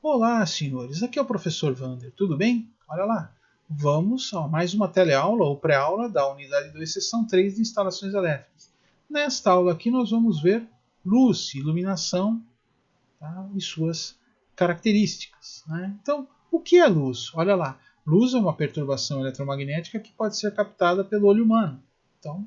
Olá, senhores. Aqui é o professor Wander. Tudo bem? Olha lá. Vamos a mais uma teleaula ou pré-aula da unidade 2, seção 3 de instalações elétricas. Nesta aula aqui nós vamos ver luz, iluminação, tá? E suas características, né? Então, o que é luz? Olha lá. Luz é uma perturbação eletromagnética que pode ser captada pelo olho humano. Então,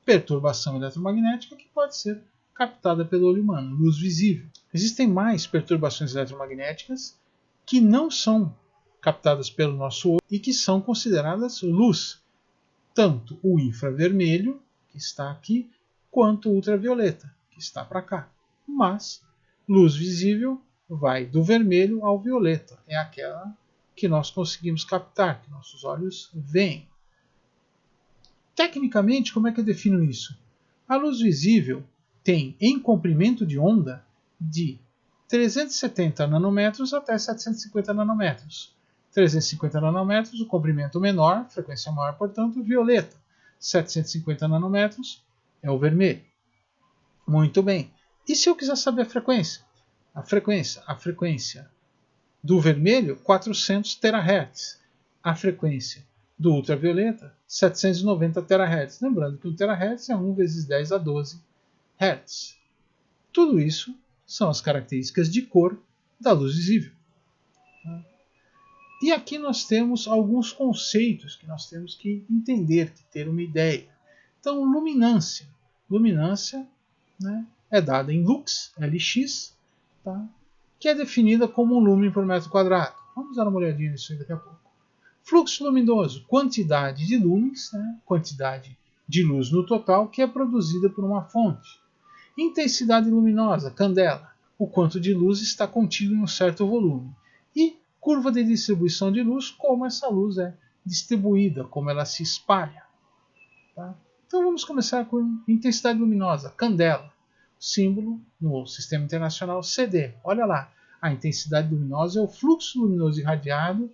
perturbação eletromagnética que pode ser captada pelo olho humano, luz visível. Existem mais perturbações eletromagnéticas que não são captadas pelo nosso olho e que são consideradas luz, tanto o infravermelho, que está aqui, quanto o ultravioleta, que está para cá. Mas luz visível vai do vermelho ao violeta, é aquela que nós conseguimos captar, que nossos olhos veem. Tecnicamente, como é que eu defino isso? A luz visível tem em comprimento de onda de 370 nanômetros até 750 nanômetros. 350 nanômetros, o comprimento menor, frequência maior, portanto, violeta. 750 nanômetros é o vermelho. Muito bem. E se eu quiser saber a frequência? A frequência do vermelho, 400 terahertz. A frequência do ultravioleta, 790 terahertz. Lembrando que o terahertz é 1 vezes 10 a 12 Hz. Tudo isso são as características de cor da luz visível. E aqui nós temos alguns conceitos que nós temos que entender, que ter uma ideia. Então, luminância. Luminância, né, é dada em lux, Lx, tá, que é definida como um lumen por metro quadrado. Vamos dar uma olhadinha nisso aí daqui a pouco. Fluxo luminoso, quantidade de lumens, né, quantidade de luz no total que é produzida por uma fonte. Intensidade luminosa, candela, o quanto de luz está contido em um certo volume. E curva de distribuição de luz, como essa luz é distribuída, como ela se espalha. Tá? Então vamos começar com intensidade luminosa, candela. Símbolo no Sistema Internacional CD. Olha lá, a intensidade luminosa é o fluxo luminoso irradiado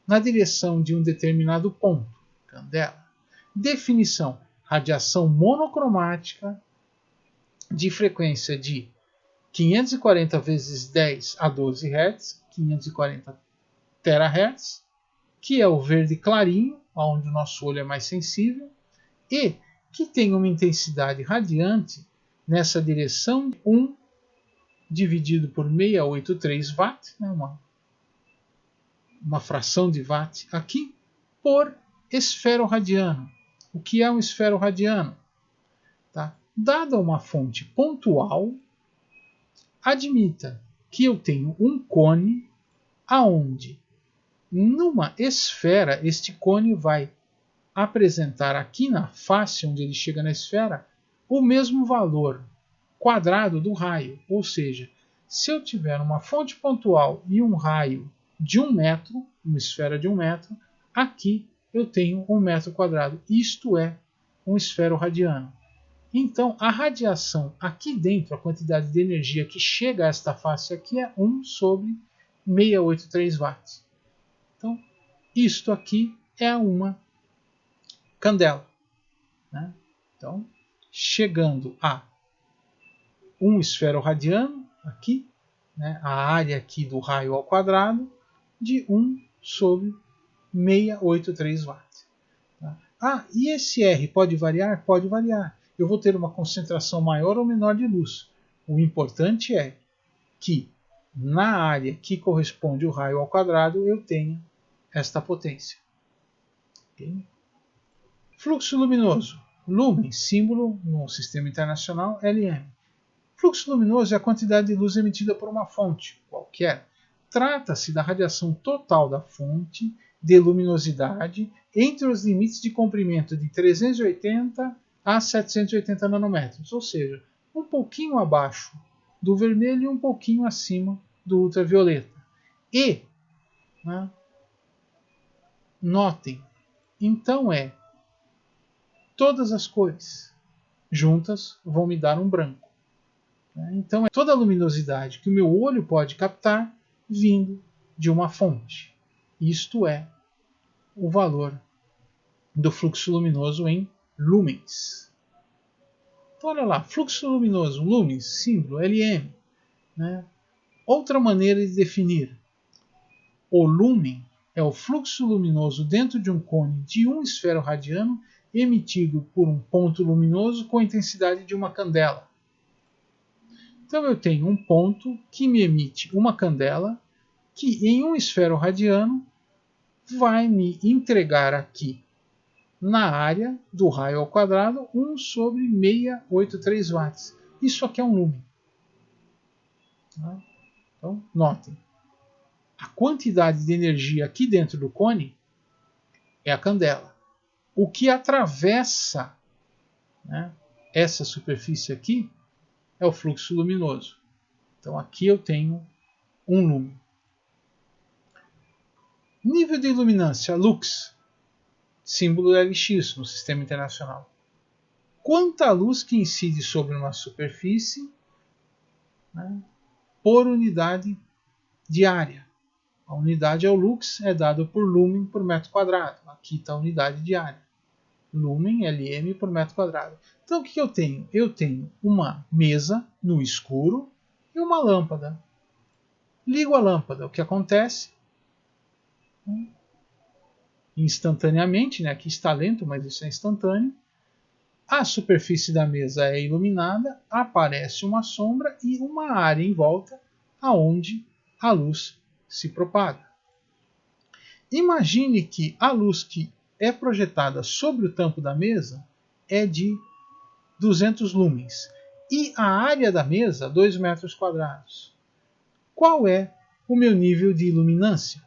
na direção de um determinado ponto, candela. Definição: radiação monocromática de frequência de 540 vezes 10 a 12 Hz, 540 terahertz, que é o verde clarinho, onde o nosso olho é mais sensível, e que tem uma intensidade radiante nessa direção de 1 dividido por 683 watt, né, uma fração de watt aqui, por esferoradiano. O que é um esferoradiano? Tá? Dada uma fonte pontual, admita que eu tenho um cone aonde, numa esfera, este cone vai apresentar aqui na face, onde ele chega na esfera, o mesmo valor quadrado do raio. Ou seja, se eu tiver uma fonte pontual e um raio de 1 metro, uma esfera de 1 metro, aqui eu tenho 1 metro quadrado. Isto é um esferoradiano. Então, a radiação aqui dentro, a quantidade de energia que chega a esta face aqui é 1 sobre 683 watts. Então, isto aqui é uma candela. Né? Então, chegando a um esferoradiano, aqui, né, a área aqui do raio ao quadrado, de 1 sobre 683 watts. Tá? Ah, e esse R pode variar? Pode variar. Eu vou ter uma concentração maior ou menor de luz. O importante é que na área que corresponde o raio ao quadrado eu tenha esta potência. Okay? Fluxo luminoso. Lumen, símbolo no Sistema Internacional LM. Fluxo luminoso é a quantidade de luz emitida por uma fonte qualquer. Trata-se da radiação total da fonte de luminosidade entre os limites de comprimento de 380 a 780 nanômetros, ou seja, um pouquinho abaixo do vermelho e um pouquinho acima do ultravioleta. E, né, notem, então todas as cores juntas vão me dar um branco. Então é toda a luminosidade que o meu olho pode captar vindo de uma fonte. Isto é o valor do fluxo luminoso em lumens. Então olha lá, fluxo luminoso, lumens, símbolo, LM. Né? Outra maneira de definir o lúmen é o fluxo luminoso dentro de um cone de um esfero radiano emitido por um ponto luminoso com a intensidade de uma candela. Então eu tenho um ponto que me emite uma candela que em um esfero radiano vai me entregar aqui na área do raio ao quadrado 1 sobre 683 watts. Isso aqui é um lúmen. Então, notem. A quantidade de energia aqui dentro do cone é a candela. O que atravessa, né, essa superfície aqui é o fluxo luminoso. Então aqui eu tenho um lúmen. Nível de iluminância, lux, símbolo Lx no sistema internacional. Quanta luz que incide sobre uma superfície, né, por unidade de área. A unidade é o lux, é dado por lumen por metro quadrado. Aqui está a unidade de área. Lumen, Lm por metro quadrado. Então o que eu tenho? Eu tenho uma mesa no escuro e uma lâmpada. Ligo a lâmpada. O que acontece? Instantaneamente, né? Aqui está lento, mas isso é instantâneo. A superfície da mesa é iluminada, aparece uma sombra e uma área em volta aonde a luz se propaga. Imagine que a luz que é projetada sobre o tampo da mesa é de 200 lumens e a área da mesa 2 metros quadrados. Qual é o meu nível de iluminância?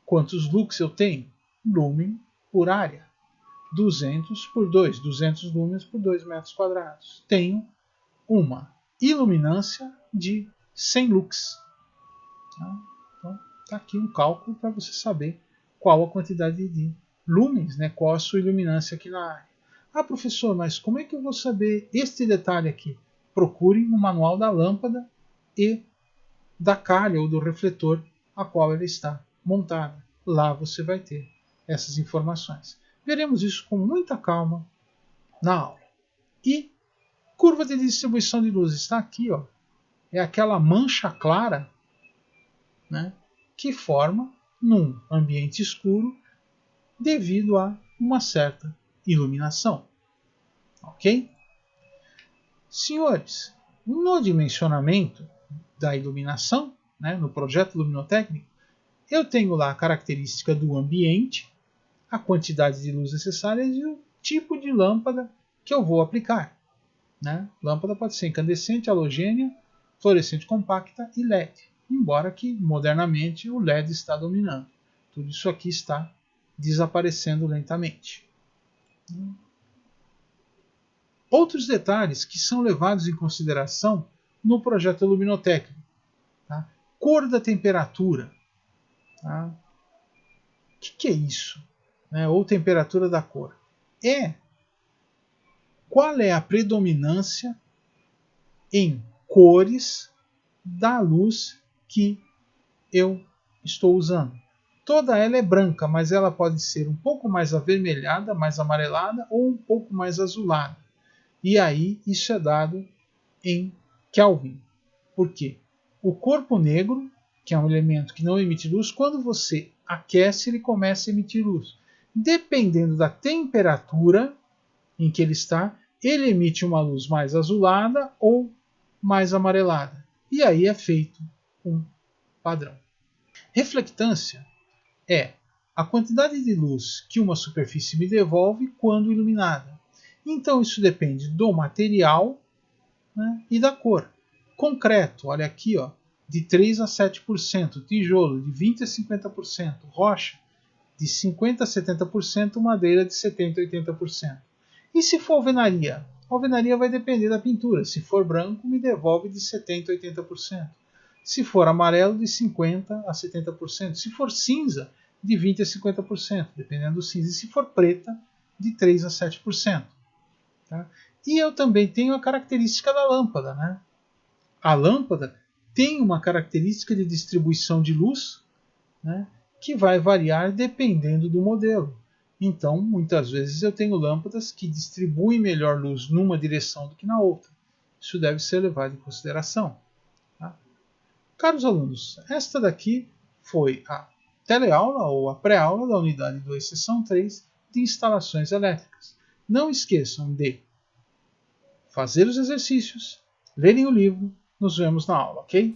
Quantos lux eu tenho? Lumen por área. 200 por 2, 200 lumens por 2 metros quadrados. Tenho uma iluminância de 100 lux. Então, está aqui um cálculo para você saber qual a quantidade de lumens, né, qual a sua iluminância aqui na área. Ah, professor, mas como é que eu vou saber este detalhe aqui? Procure no manual da lâmpada e da calha ou do refletor a qual ela está montada. Lá você vai ter essas informações. Veremos isso com muita calma na aula. E curva de distribuição de luz está aqui, ó. É aquela mancha clara, né, que forma num ambiente escuro devido a uma certa iluminação. Ok? Senhores, no dimensionamento da iluminação, né, no projeto luminotécnico, eu tenho lá a característica do ambiente, a quantidade de luz necessária e o tipo de lâmpada que eu vou aplicar. Né? Lâmpada pode ser incandescente, halogênia, fluorescente compacta e LED, embora que modernamente o LED está dominando. Tudo isso aqui está desaparecendo lentamente. Outros detalhes que são levados em consideração no projeto luminotécnico. Tá? Cor da temperatura. Tá? O que é isso? Né? Ou temperatura da cor. Qual é a predominância em cores da luz que eu estou usando. Toda ela é branca, mas ela pode ser um pouco mais avermelhada, mais amarelada ou um pouco mais azulada. E aí isso é dado em Kelvin. Por quê? O corpo negro, que é um elemento que não emite luz, quando você aquece, ele começa a emitir luz. Dependendo da temperatura em que ele está, ele emite uma luz mais azulada ou mais amarelada. E aí é feito um padrão. Reflectância é a quantidade de luz que uma superfície me devolve quando iluminada. Então isso depende do material, né, e da cor. Concreto, olha aqui, ó, de 3 a 7%, tijolo de 20 a 50%, rocha de 50 a 70%, madeira de 70 a 80%. E se for alvenaria? A alvenaria vai depender da pintura. Se for branco, me devolve de 70 a 80%. Se for amarelo, de 50% a 70%. Se for cinza, de 20% a 50%, dependendo do cinza. E se for preta, de 3% a 7%. Tá? E eu também tenho a característica da lâmpada. Né? A lâmpada tem uma característica de distribuição de luz, né, que vai variar dependendo do modelo. Então, muitas vezes eu tenho lâmpadas que distribuem melhor luz numa direção do que na outra. Isso deve ser levado em consideração. Tá? Caros alunos, esta daqui foi a teleaula ou a pré-aula da unidade 2, seção 3 de instalações elétricas. Não esqueçam de fazer os exercícios, lerem o livro. Nos vemos na aula, ok?